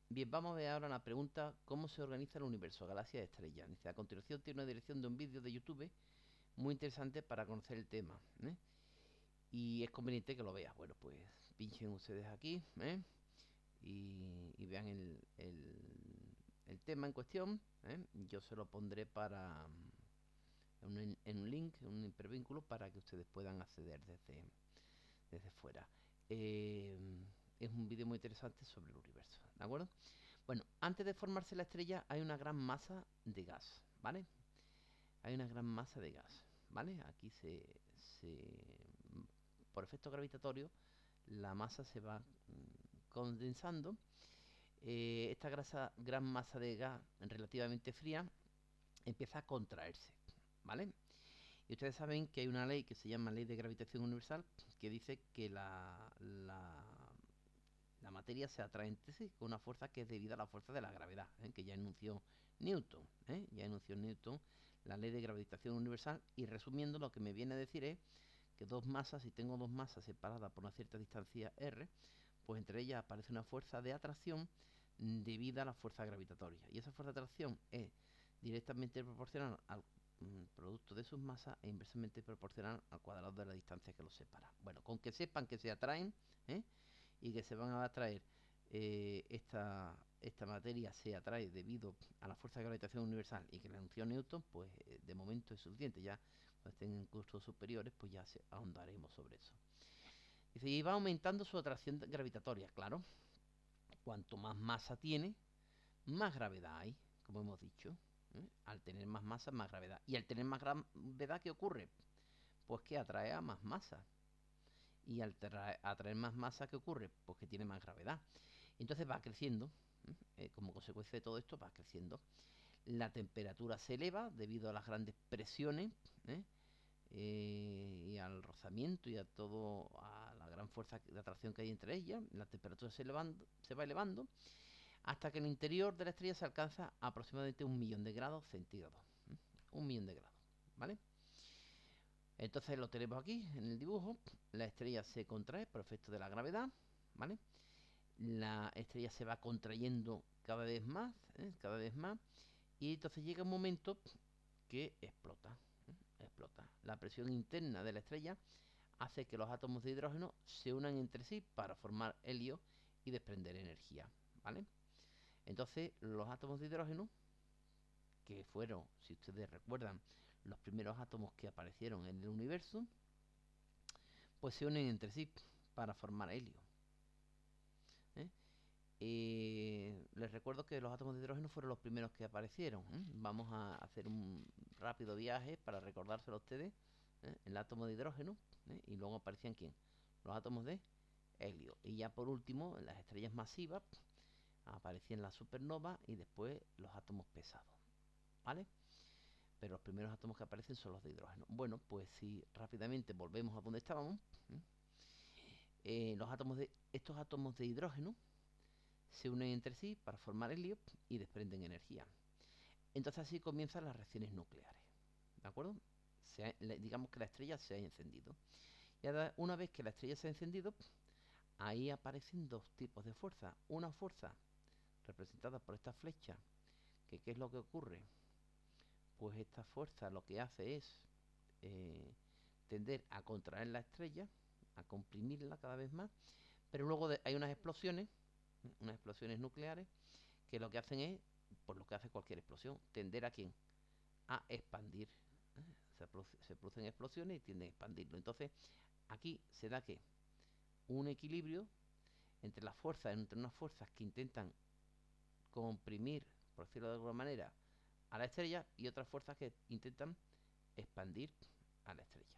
Bien, vamos a ver ahora la pregunta: ¿cómo se organiza el universo, galaxias, estrellas? Dice, a continuación tiene una dirección de un vídeo de YouTube muy interesante para conocer el tema, ¿eh? Y es conveniente que lo veas. Bueno, pues pinchen ustedes aquí, ¿eh? Y vean el tema en cuestión, ¿eh? Yo se lo pondré para en un link, en un hipervínculo, para que ustedes puedan acceder desde fuera. Eh, es un vídeo muy interesante sobre el universo, ¿de acuerdo? Bueno, antes de formarse la estrella hay una gran masa de gas, ¿vale? Hay una gran masa de gas, ¿vale? Aquí por efecto gravitatorio, la masa se va condensando. Esta gran masa de gas relativamente fría empieza a contraerse, ¿vale? Y ustedes saben que hay una ley que se llama Ley de Gravitación Universal, que dice que la materia se atrae entre sí con una fuerza que es debida a la fuerza de la gravedad, que ya enunció Newton. Ya enunció Newton la ley de gravitación universal. Y resumiendo, lo que me viene a decir es que dos masas, si tengo dos masas separadas por una cierta distancia r, pues entre ellas aparece una fuerza de atracción debida a la fuerza gravitatoria. Y esa fuerza de atracción es directamente proporcional al producto de sus masas e inversamente proporcional al cuadrado de la distancia que los separa. Bueno, con que sepan que se atraen, y que se van a atraer, esta materia se atrae debido a la fuerza de gravitación universal y que la anunció Newton, pues de momento es suficiente. Ya cuando estén en cursos superiores, pues ya ahondaremos sobre eso. Dice, y va aumentando su atracción gravitatoria, claro. Cuanto más masa tiene, más gravedad hay, como hemos dicho. Al tener más masa, más gravedad. Y al tener más gravedad, ¿qué ocurre? Pues que atrae a más masa. Y al atraer más masa, ¿qué ocurre? Pues que tiene más gravedad. Entonces va creciendo. Como consecuencia de todo esto, va creciendo. La temperatura se eleva debido a las grandes presiones, ¿eh? Y al rozamiento y a todo, a la gran fuerza de atracción que hay entre ellas. La temperatura se va elevando hasta que en el interior de la estrella se alcanza aproximadamente 1.000.000 de grados centígrados. 1.000.000 de grados, ¿vale? Entonces lo tenemos aquí en el dibujo. La estrella se contrae por efecto de la gravedad, ¿vale? La estrella se va contrayendo cada vez más, cada vez más. Y entonces llega un momento que explota. Explota. La presión interna de la estrella hace que los átomos de hidrógeno se unan entre sí para formar helio y desprender energía, ¿vale? Entonces los átomos de hidrógeno, que fueron, si ustedes recuerdan, los primeros átomos que aparecieron en el universo, pues se unen entre sí para formar helio, ¿eh? Les recuerdo que los átomos de hidrógeno fueron los primeros que aparecieron, ¿eh? Vamos a hacer un rápido viaje para recordárselo a ustedes, ¿eh? El átomo de hidrógeno, ¿eh? Y luego aparecían ¿quién? Los átomos de helio. Y ya por último, en las estrellas masivas, aparecían las supernovas y después los átomos pesados, ¿vale? Pero los primeros átomos que aparecen son los de hidrógeno. Bueno, pues si rápidamente volvemos a donde estábamos, estos átomos de hidrógeno se unen entre sí para formar helio y desprenden energía. Entonces así comienzan las reacciones nucleares, ¿de acuerdo? Digamos que la estrella se ha encendido. Y ahora, una vez que la estrella se ha encendido, ahí aparecen dos tipos de fuerza. Una fuerza representada por esta flecha, que ¿qué es lo que ocurre? Pues esta fuerza lo que hace es tender a contraer la estrella, a comprimirla cada vez más, pero luego hay unas explosiones nucleares, que lo que hacen es, por lo que hace cualquier explosión, tender a quién, a expandir. Se producen explosiones y tienden a expandirlo. Entonces, aquí se da que un equilibrio entre unas fuerzas que intentan comprimir, por decirlo de alguna manera, a la estrella, y otras fuerzas que intentan expandir a la estrella,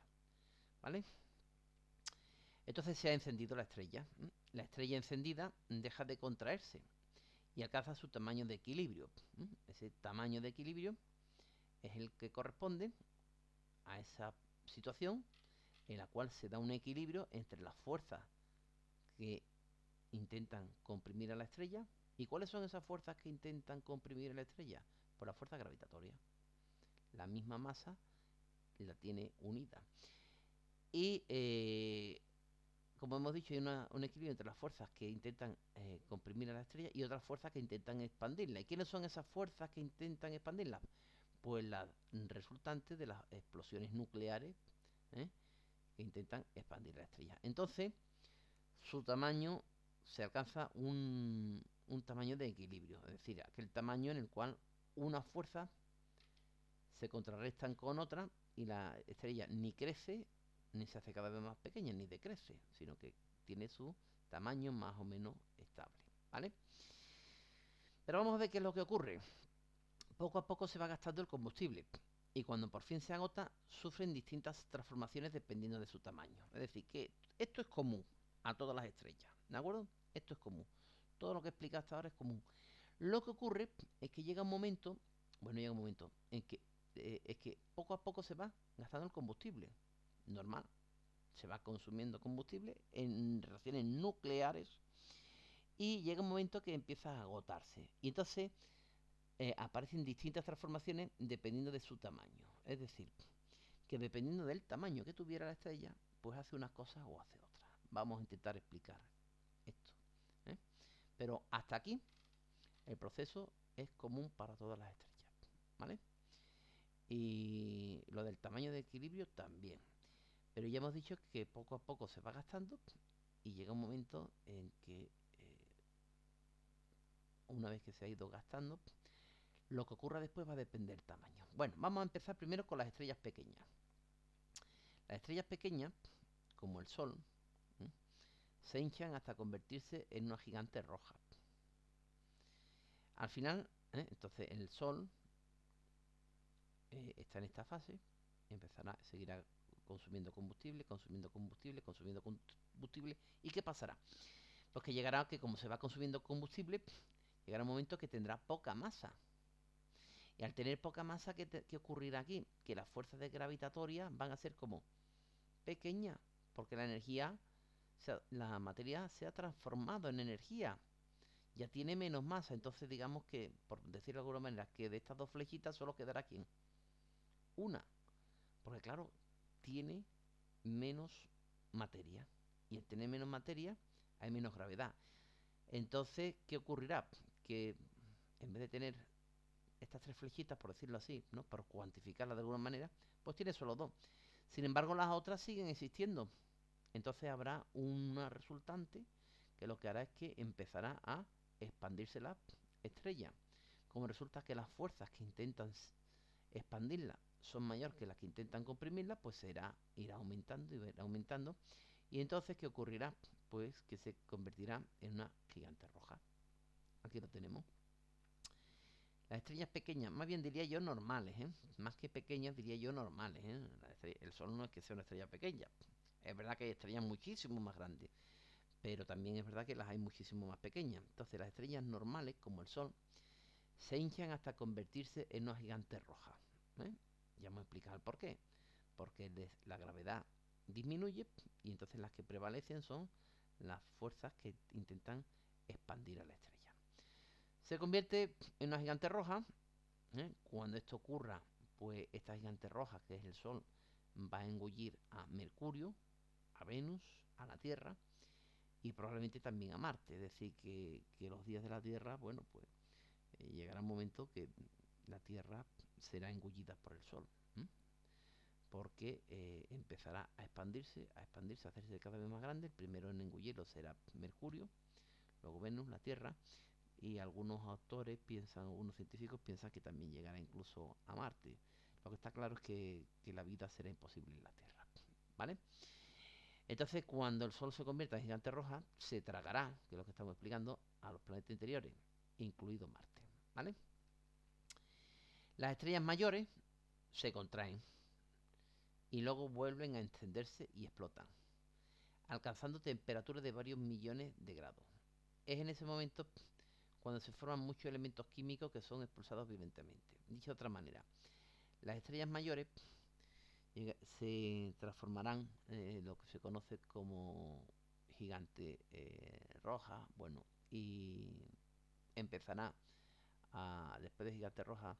¿vale? Entonces se ha encendido la estrella. La estrella encendida deja de contraerse y alcanza su tamaño de equilibrio. Ese tamaño de equilibrio es el que corresponde a esa situación en la cual se da un equilibrio entre las fuerzas que intentan comprimir a la estrella. ¿Y cuáles son esas fuerzas que intentan comprimir a la estrella? Por la fuerza gravitatoria. La misma masa la tiene unida. Y como hemos dicho, hay un equilibrio entre las fuerzas que intentan comprimir a la estrella y otras fuerzas que intentan expandirla. ¿Y quiénes son esas fuerzas que intentan expandirla? Pues las resultantes de las explosiones nucleares, ¿eh? que intentan expandir la estrella. Entonces, su tamaño se alcanza un tamaño de equilibrio, es decir, aquel tamaño en el cual unas fuerzas se contrarrestan con otras y la estrella ni crece ni se hace cada vez más pequeña ni decrece, sino que tiene su tamaño más o menos estable, ¿vale? Pero vamos a ver qué es lo que ocurre. Poco a poco se va gastando el combustible y cuando por fin se agota sufren distintas transformaciones dependiendo de su tamaño. Es decir, que esto es común a todas las estrellas, ¿de acuerdo? Esto es común. Todo lo que he explicado hasta ahora es común. Lo que ocurre es que llega un momento, bueno, llega un momento en que es que poco a poco se va gastando el combustible. Normal. Se va consumiendo combustible en reacciones nucleares y llega un momento que empieza a agotarse. Y entonces aparecen distintas transformaciones dependiendo de su tamaño. Es decir, que dependiendo del tamaño que tuviera la estrella, pues hace unas cosas o hace otras. Vamos a intentar explicar esto, ¿eh? Pero hasta aquí el proceso es común para todas las estrellas, ¿vale? Y lo del tamaño de equilibrio también. Pero ya hemos dicho que poco a poco se va gastando y llega un momento en que una vez que se ha ido gastando, lo que ocurra después va a depender del tamaño. Bueno, vamos a empezar primero con las estrellas pequeñas. Las estrellas pequeñas, como el Sol, ¿eh? se hinchan hasta convertirse en una gigante roja. Al final, entonces el Sol está en esta fase, empezará, seguirá consumiendo combustible, consumiendo combustible, consumiendo combustible. ¿Y qué pasará? Pues que llegará que como se va consumiendo combustible, llegará un momento que tendrá poca masa. Y al tener poca masa, ¿qué ocurrirá aquí? Que las fuerzas gravitatorias van a ser como pequeñas, porque la energía, la materia se ha transformado en energía. Ya tiene menos masa, entonces digamos que, por decirlo de alguna manera, que de estas dos flechitas solo quedará ¿quién? Una. Porque claro, tiene menos materia. Y al tener menos materia, hay menos gravedad. Entonces, ¿qué ocurrirá? Que en vez de tener estas tres flechitas, por decirlo así, ¿no? Por cuantificarlas de alguna manera, pues tiene solo dos. Sin embargo, las otras siguen existiendo. Entonces habrá una resultante que lo que hará es que empezará a expandirse la estrella. Como resulta que las fuerzas que intentan expandirla son mayores que las que intentan comprimirla, pues irá aumentando y irá aumentando. Y entonces, ¿qué ocurrirá? Pues que se convertirá en una gigante roja. Aquí lo tenemos. Las estrellas pequeñas, más bien diría yo normales, ¿eh? Más que pequeñas diría yo normales, ¿eh? El Sol no es que sea una estrella pequeña. Es verdad que hay estrellas muchísimo más grandes, pero también es verdad que las hay muchísimo más pequeñas. Entonces las estrellas normales, como el Sol, se hinchan hasta convertirse en una gigante roja, ¿eh? Ya hemos explicado el por qué. Porque la gravedad disminuye y entonces las que prevalecen son las fuerzas que intentan expandir a la estrella. Se convierte en una gigante roja. Cuando esto ocurra, pues esta gigante roja, que es el Sol, va a engullir a Mercurio, a Venus, a la Tierra y probablemente también a Marte. Es decir, que los días de la Tierra, bueno, pues llegará un momento que la Tierra será engullida por el Sol. Porque empezará a expandirse, a hacerse cada vez más grande. El primero en engullirlo será Mercurio, luego Venus, la Tierra, y algunos autores piensan, algunos científicos piensan que también llegará incluso a Marte. Lo que está claro es que la vida será imposible en la Tierra, ¿vale? Entonces, cuando el Sol se convierta en gigante roja, se tragará, que es lo que estamos explicando, a los planetas interiores, incluido Marte, ¿vale? Las estrellas mayores se contraen y luego vuelven a encenderse y explotan, alcanzando temperaturas de varios millones de grados. Es en ese momento cuando se forman muchos elementos químicos que son expulsados violentamente. Dicho de otra manera, las estrellas mayores se transformarán en lo que se conoce como gigante roja, bueno, y empezará después de gigante roja,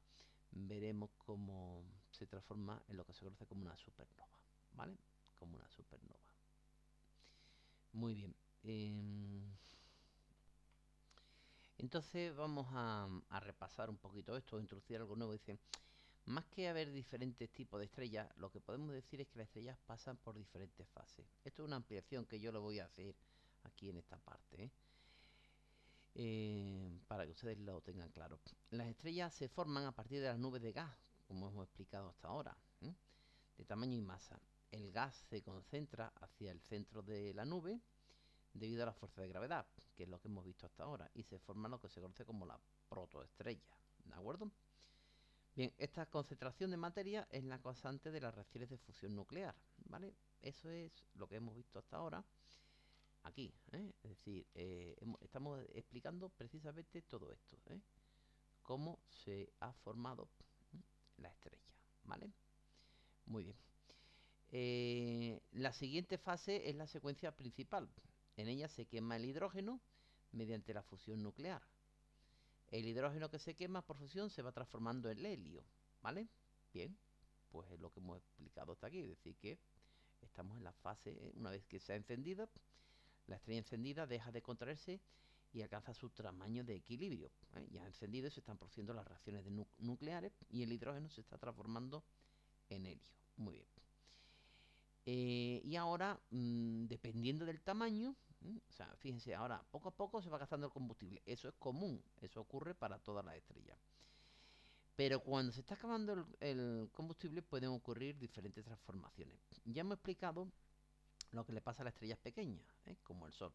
veremos cómo se transforma en lo que se conoce como una supernova, ¿vale? Como una supernova. Muy bien. Entonces vamos a repasar un poquito esto, introducir algo nuevo. Dice, más que haber diferentes tipos de estrellas, lo que podemos decir es que las estrellas pasan por diferentes fases. Esto es una ampliación que yo lo voy a hacer aquí en esta parte, ¿eh? Para que ustedes lo tengan claro. Las estrellas se forman a partir de las nubes de gas, como hemos explicado hasta ahora, ¿eh? De tamaño y masa. El gas se concentra hacia el centro de la nube debido a la fuerza de gravedad, que es lo que hemos visto hasta ahora, y se forma lo que se conoce como la protoestrella. ¿De acuerdo? Bien, esta concentración de materia es la causante de las reacciones de fusión nuclear, ¿vale? Eso es lo que hemos visto hasta ahora aquí, ¿eh? Es decir, estamos explicando precisamente todo esto, ¿eh? Cómo se ha formado la estrella, ¿vale? Muy bien. La siguiente fase es la secuencia principal. En ella se quema el hidrógeno mediante la fusión nuclear. El hidrógeno que se quema por fusión se va transformando en helio, ¿vale? Bien, pues es lo que hemos explicado hasta aquí, es decir, que estamos en la fase, una vez que se ha encendido, la estrella encendida deja de contraerse y alcanza su tamaño de equilibrio, ¿eh? Ya encendido y se están produciendo las reacciones nucleares y el hidrógeno se está transformando en helio. Muy bien. Y ahora, dependiendo del tamaño, o sea, fíjense, ahora poco a poco se va gastando el combustible. Eso es común, eso ocurre para todas las estrellas. Pero cuando se está acabando el combustible pueden ocurrir diferentes transformaciones. Ya hemos explicado lo que le pasa a las estrellas pequeñas, como el Sol,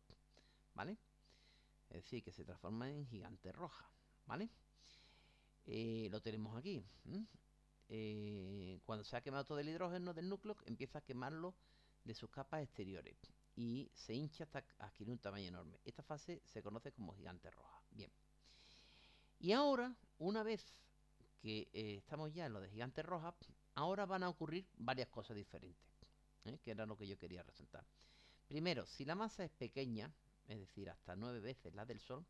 ¿vale? Es decir, que se transforma en gigante roja, ¿vale? Lo tenemos aquí. Cuando se ha quemado todo el hidrógeno del núcleo, empieza a quemarlo de sus capas exteriores y se hincha hasta adquirir un tamaño enorme. Esta fase se conoce como gigante roja. Bien. Y ahora, una vez que estamos ya en lo de gigante roja, ahora van a ocurrir varias cosas diferentes, que era lo que yo quería resaltar. Primero, si la masa es pequeña, es decir, hasta 9 veces la del Sol,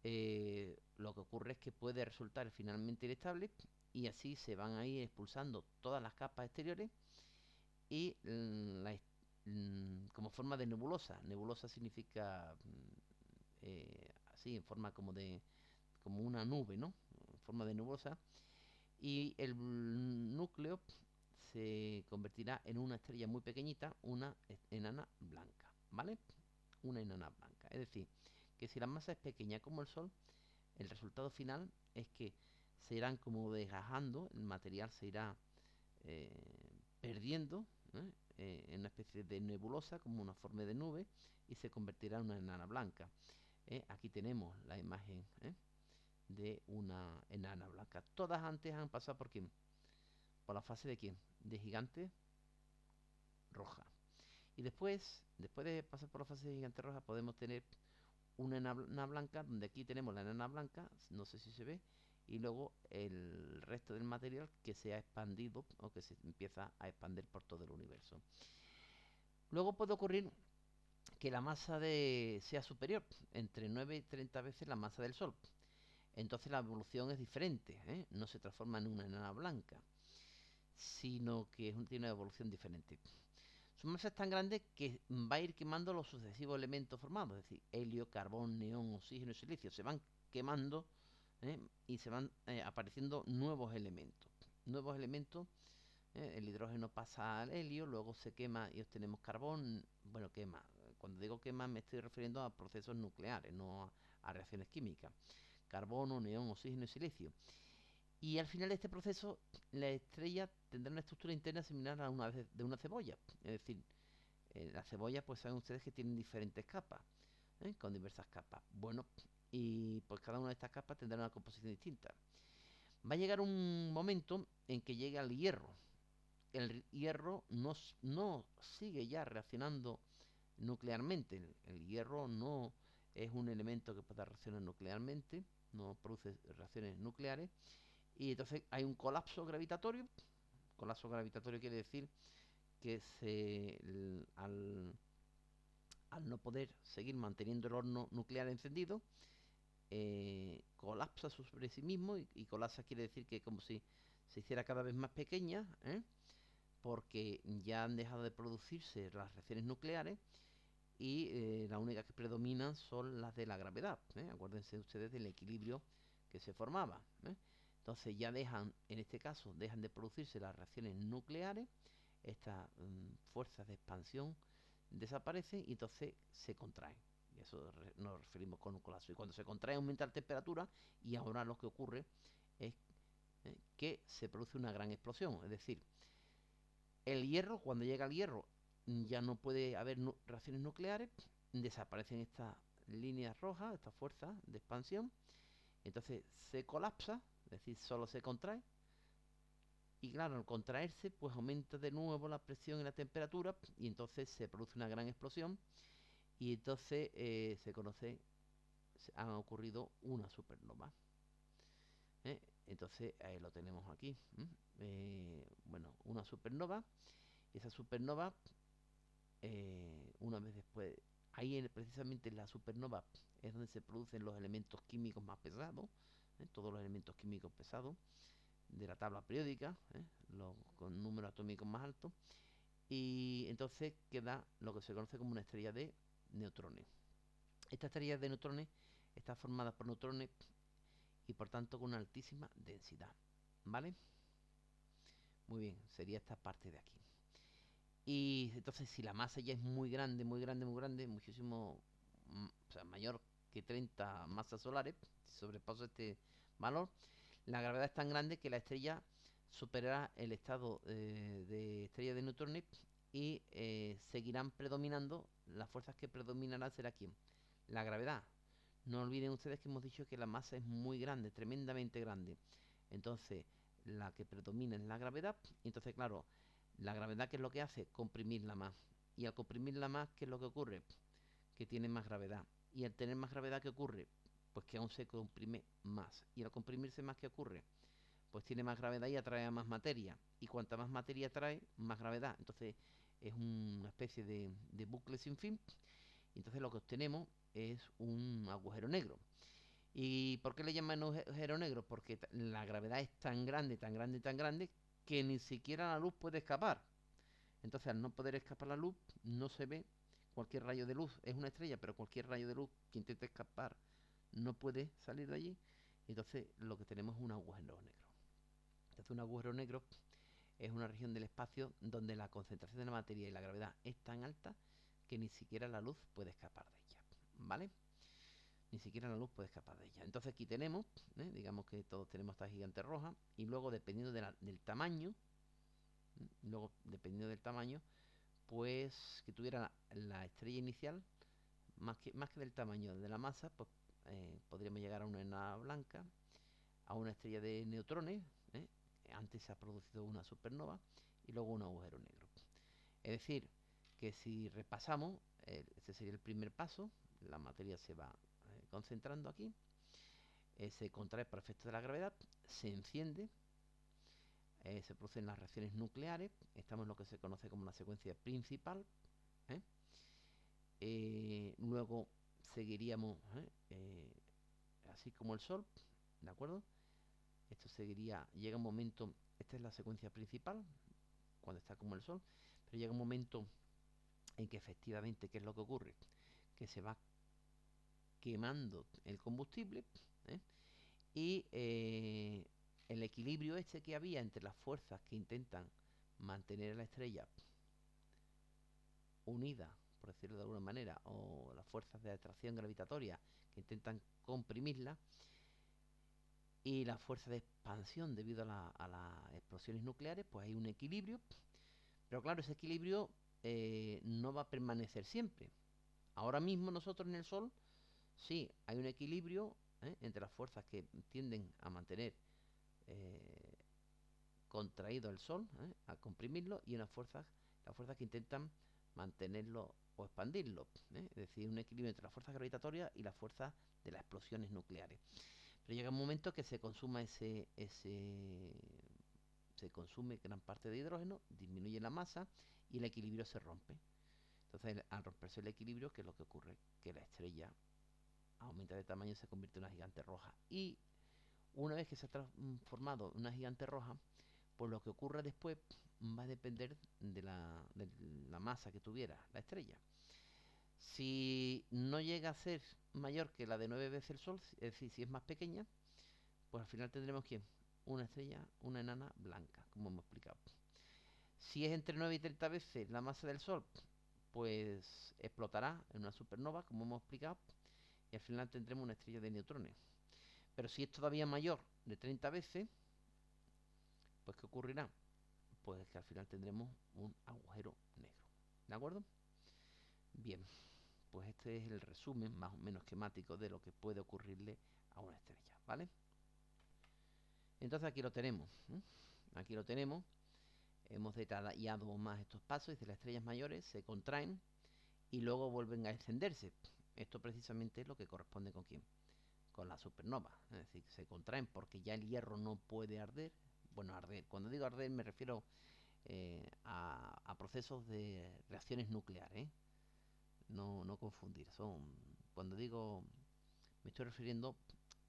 lo que ocurre es que puede resultar finalmente inestable y así se van a ir expulsando todas las capas exteriores y como forma de nebulosa. Nebulosa significa así, en forma como una nube, ¿no? En forma de nebulosa. Y el núcleo se convertirá en una estrella muy pequeñita, una enana blanca, ¿vale? Una enana blanca. Es decir, que si la masa es pequeña como el Sol, el resultado final es que se irán como desgajando, el material se irá eh, perdiendo, ¿eh? En una especie de nebulosa, como una forma de nube, y se convertirá en una enana blanca. Aquí tenemos la imagen de una enana blanca. Todas antes han pasado por quién? Por la fase de quién? De gigante roja. Y después de pasar por la fase de gigante roja, podemos tener una enana blanca, donde aquí tenemos la enana blanca, no sé si se ve, y luego el resto del material que se ha expandido o que se empieza a expandir por todo el universo. Luego puede ocurrir que la masa sea superior, entre 9 y 30 veces la masa del Sol. Entonces la evolución es diferente, ¿eh? No se transforma en una enana blanca, sino que tiene una evolución diferente. Su masa es tan grande que va a ir quemando los sucesivos elementos formados, es decir, helio, carbón, neón, oxígeno y silicio. Se van quemando y se van apareciendo nuevos elementos. Nuevos elementos, el hidrógeno pasa al helio, luego se quema y obtenemos carbón. Bueno, quema. Cuando digo quema me estoy refiriendo a procesos nucleares, no a reacciones químicas. Carbono, neón, oxígeno y silicio. Y al final de este proceso, la estrella tendrá una estructura interna similar a una de una cebolla. Es decir, las cebollas, pues saben ustedes que tienen diferentes capas, con diversas capas. Bueno, y pues cada una de estas capas tendrá una composición distinta. Va a llegar un momento en que llegue al hierro. El hierro no sigue ya reaccionando nuclearmente. El hierro no es un elemento que pueda reaccionar nuclearmente, no produce reacciones nucleares. Y entonces hay un colapso gravitatorio. Colapso gravitatorio quiere decir que al no poder seguir manteniendo el horno nuclear encendido, colapsa sobre sí mismo y colapsa quiere decir que como si se hiciera cada vez más pequeña, porque ya han dejado de producirse las reacciones nucleares y las únicas que predominan son las de la gravedad. Acuérdense ustedes del equilibrio que se formaba. Entonces ya dejan, en este caso, dejan de producirse las reacciones nucleares, estas fuerzas de expansión desaparecen y entonces se contraen. Y eso nos referimos con un colapso. Y cuando se contrae aumenta la temperatura y ahora lo que ocurre es que se produce una gran explosión. Es decir, el hierro, cuando llega al hierro, ya no puede haber reacciones nucleares, desaparecen estas líneas rojas, estas fuerzas de expansión, entonces se colapsa, es decir, solo se contrae, y claro, al contraerse, pues aumenta de nuevo la presión y la temperatura, y entonces se produce una gran explosión, y entonces han ocurrido una supernova. Entonces ahí lo tenemos aquí. Bueno, una supernova. Esa supernova, una vez después, ahí precisamente en la supernova es donde se producen los elementos químicos más pesados, todos los elementos químicos pesados de la tabla periódica, con números atómicos más altos, y entonces queda lo que se conoce como una estrella de neutrones. Esta estrella de neutrones está formada por neutrones y por tanto con una altísima densidad, ¿vale? Muy bien, sería esta parte de aquí. Y entonces si la masa ya es muy grande, muy grande, muy grande, muchísimo, o sea, mayor que 30 masas solares, si sobrepasa este valor, la gravedad es tan grande que la estrella superará el estado de estrella de neutrones y seguirán predominando, las fuerzas que predominarán será ¿quién? La gravedad. No olviden ustedes que hemos dicho que la masa es muy grande, tremendamente grande. Entonces, la que predomina es la gravedad. Y entonces, claro, la gravedad, ¿qué es lo que hace? Comprimirla más. Y al comprimirla más, ¿qué es lo que ocurre? Que tiene más gravedad. Y al tener más gravedad, ¿qué ocurre? Pues que aún se comprime más. Y al comprimirse más, ¿qué ocurre? Pues tiene más gravedad y atrae más materia. Y cuanta más materia atrae, más gravedad. Entonces es una especie de bucle sin fin. Y entonces lo que obtenemos es un agujero negro. ¿Y por qué le llaman agujero negro? Porque la gravedad es tan grande, tan grande, tan grande, que ni siquiera la luz puede escapar. Entonces, al no poder escapar la luz, no se ve cualquier rayo de luz. Es una estrella, pero cualquier rayo de luz que intente escapar no puede salir de allí. Entonces, lo que tenemos es un agujero negro. Entonces, un agujero negro es una región del espacio donde la concentración de la materia y la gravedad es tan alta que ni siquiera la luz puede escapar de ella. ¿Vale? Ni siquiera la luz puede escapar de ella. Entonces aquí tenemos, digamos que todos tenemos esta gigante roja, y luego dependiendo del tamaño, pues que tuviera la estrella inicial, más que del tamaño de la masa, pues podríamos llegar a una enana blanca, a una estrella de neutrones, ¿eh? Antes se ha producido una supernova, y luego un agujero negro. Es decir, que si repasamos, este sería el primer paso, la materia se va concentrando aquí, se contrae por efecto de la gravedad, se enciende, se producen las reacciones nucleares, estamos en lo que se conoce como la secuencia principal, ¿eh? Luego seguiríamos así como el Sol, ¿de acuerdo? Esto seguiría, llega un momento, esta es la secuencia principal, cuando está como el Sol, pero llega un momento en que efectivamente, ¿qué es lo que ocurre? Que se va quemando el combustible, ¿eh? Y el equilibrio este que había entre las fuerzas que intentan mantener a la estrella unida, por decirlo de alguna manera, o las fuerzas de atracción gravitatoria que intentan comprimirla, y la fuerza de expansión debido a las explosiones nucleares, pues hay un equilibrio. Pero claro, ese equilibrio no va a permanecer siempre. Ahora mismo nosotros en el Sol, sí, hay un equilibrio entre las fuerzas que tienden a mantener eh, contraído el Sol, a comprimirlo, y las fuerzas que intentan mantenerlo o expandirlo, es decir, un equilibrio entre las fuerzas gravitatorias y las fuerzas de las explosiones nucleares. Pero llega un momento que se consuma se consume gran parte de hidrógeno, disminuye la masa y el equilibrio se rompe. Entonces, al romperse el equilibrio, ¿qué es lo que ocurre? Que la estrella aumenta de tamaño y se convierte en una gigante roja. Y una vez que se ha transformado en una gigante roja, pues lo que ocurre después va a depender de la masa que tuviera la estrella. Si no llega a ser mayor que la de 9 veces el Sol, es decir, si es más pequeña, pues al final tendremos ¿quién? Una estrella, una enana blanca, como hemos explicado. Si es entre 9 y 30 veces la masa del Sol, pues explotará en una supernova, como hemos explicado, y al final tendremos una estrella de neutrones. Pero si es todavía mayor de 30 veces, pues ¿qué ocurrirá? Pues que al final tendremos un agujero negro. ¿De acuerdo? Bien, pues este es el resumen más o menos esquemático de lo que puede ocurrirle a una estrella, ¿vale? Entonces aquí lo tenemos, ¿eh? Aquí lo tenemos. Hemos detallado más estos pasos. Dice, las estrellas mayores se contraen y luego vuelven a encenderse. Esto precisamente es lo que corresponde con quién, con la supernova. Es decir, se contraen porque ya el hierro no puede arder. Bueno, arder, cuando digo arder me refiero a procesos de reacciones nucleares, ¿eh? No confundir. Cuando digo, me estoy refiriendo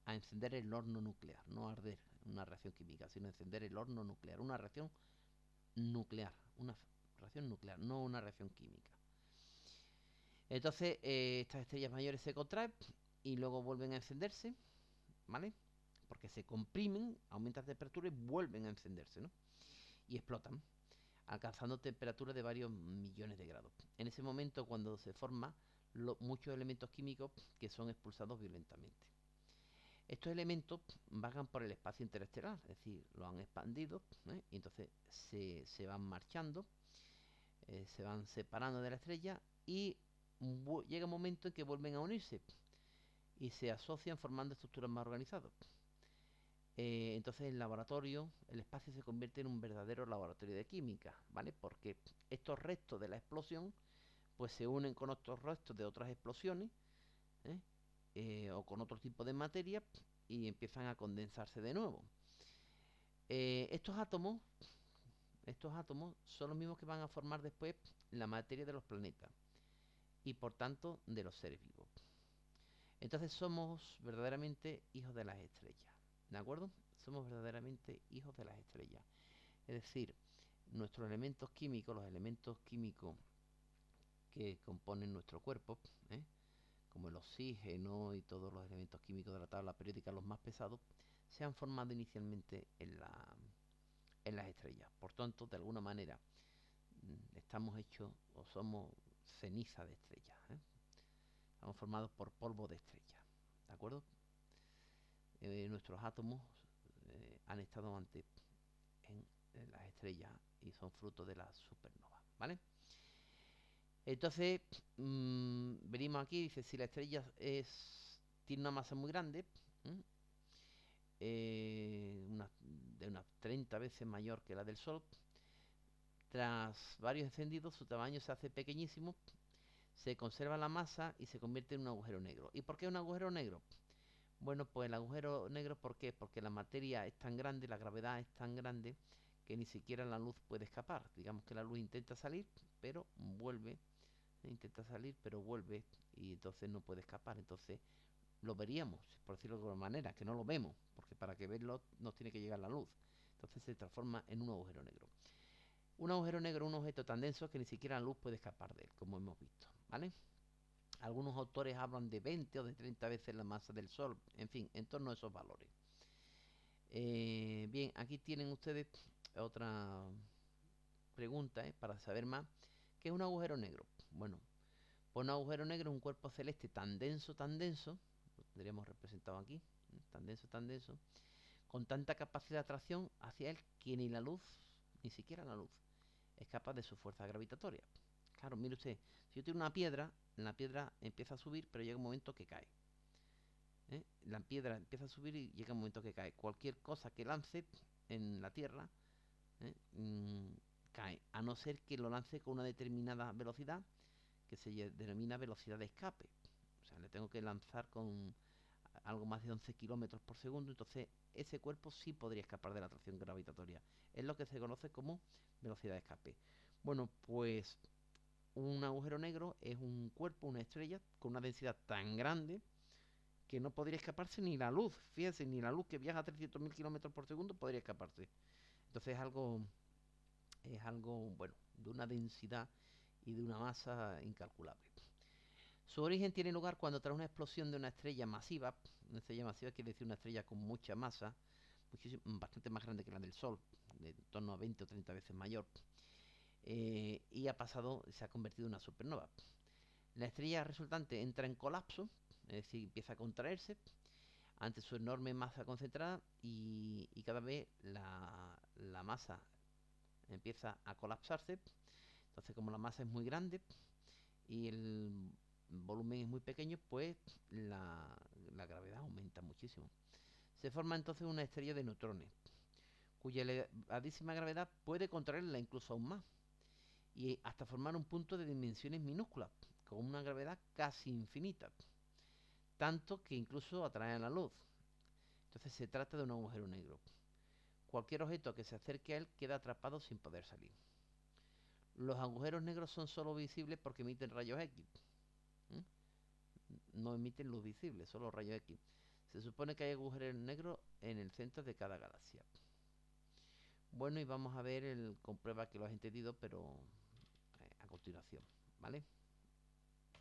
a encender el horno nuclear, no arder una reacción química, sino encender el horno nuclear, una reacción nuclear, no una reacción química. Entonces, estas estrellas mayores se contraen y luego vuelven a encenderse, ¿vale? Porque se comprimen, aumentan la temperatura y vuelven a encenderse, ¿no? Y explotan, alcanzando temperaturas de varios millones de grados. En ese momento, cuando se forman muchos elementos químicos que son expulsados violentamente. Estos elementos vagan por el espacio interestelar, es decir, lo han expandido, ¿eh? Y entonces se van marchando, se van separando de la estrella y llega un momento en que vuelven a unirse y se asocian formando estructuras más organizadas. Entonces el laboratorio, el espacio se convierte en un verdadero laboratorio de química, ¿vale? Porque estos restos de la explosión pues se unen con otros restos de otras explosiones, ¿eh? O con otro tipo de materia y empiezan a condensarse de nuevo. Estos átomos son los mismos que van a formar después la materia de los planetas y por tanto de los seres vivos. Entonces somos verdaderamente hijos de las estrellas, ¿de acuerdo? Somos verdaderamente hijos de las estrellas. Es decir, nuestros elementos químicos, los elementos químicos que componen nuestro cuerpo, ¿eh? Como el oxígeno y todos los elementos químicos de la tabla periódica, los más pesados, se han formado inicialmente en las estrellas. Por tanto, de alguna manera, estamos hechos o somos ceniza de estrellas, ¿eh? Estamos formados por polvo de estrella, ¿de acuerdo? Nuestros átomos han estado antes en las estrellas y son fruto de la supernova, ¿vale? Entonces, venimos aquí, dice, si la estrella tiene una masa muy grande, de unas 30 veces mayor que la del Sol, tras varios encendidos su tamaño se hace pequeñísimo, se conserva la masa y se convierte en un agujero negro. ¿Y por qué un agujero negro? Bueno, pues el agujero negro, ¿por qué? Porque la materia es tan grande, la gravedad es tan grande, que ni siquiera la luz puede escapar. Digamos que la luz intenta salir, pero vuelve, y entonces no puede escapar. Entonces lo veríamos, por decirlo de alguna manera, que no lo vemos, porque para que verlo nos tiene que llegar la luz. Entonces se transforma en un agujero negro. Un agujero negro es un objeto tan denso que ni siquiera la luz puede escapar de él, como hemos visto, ¿vale? Algunos autores hablan de 20 o de 30 veces la masa del Sol, en fin, en torno a esos valores. Bien, aquí tienen ustedes otra pregunta, para saber más. ¿Qué es un agujero negro? Bueno, pues un agujero negro es un cuerpo celeste tan denso, lo tendríamos representado aquí, tan denso, con tanta capacidad de atracción hacia él que ni la luz, ni siquiera la luz, es capaz de su fuerza gravitatoria. Claro, mire usted, si yo tengo una piedra, la piedra empieza a subir, pero llega un momento que cae. La piedra empieza a subir y llega un momento que cae. Cualquier cosa que lance en la tierra, ¿eh? Cae, a no ser que lo lance con una determinada velocidad que se denomina velocidad de escape. O sea, le tengo que lanzar con algo más de 11 kilómetros por segundo, entonces ese cuerpo sí podría escapar de la atracción gravitatoria. Es lo que se conoce como velocidad de escape. Bueno, pues un agujero negro es un cuerpo, una estrella, con una densidad tan grande que no podría escaparse ni la luz. Fíjense, ni la luz que viaja a 300.000 kilómetros por segundo podría escaparse. Entonces es algo, bueno, de una densidad y de una masa incalculable. Su origen tiene lugar cuando tras una explosión de una estrella masiva quiere decir una estrella con mucha masa, bastante más grande que la del Sol, de en torno a 20 o 30 veces mayor, y se ha convertido en una supernova. La estrella resultante entra en colapso, es decir, empieza a contraerse ante su enorme masa concentrada y cada vez la masa empieza a colapsarse. Entonces, como la masa es muy grande y el volumen es muy pequeño, pues la gravedad aumenta muchísimo. Se forma entonces una estrella de neutrones, cuya elevadísima gravedad puede contraerla incluso aún más, y hasta formar un punto de dimensiones minúsculas, con una gravedad casi infinita, tanto que incluso atrae a la luz. Entonces se trata de un agujero negro. Cualquier objeto que se acerque a él queda atrapado sin poder salir. Los agujeros negros son solo visibles porque emiten rayos X. ¿Mm? No emiten luz visible, solo rayos X. Se supone que hay agujeros negros en el centro de cada galaxia. Bueno, y vamos a ver el comprueba que lo has entendido, pero a continuación, ¿vale?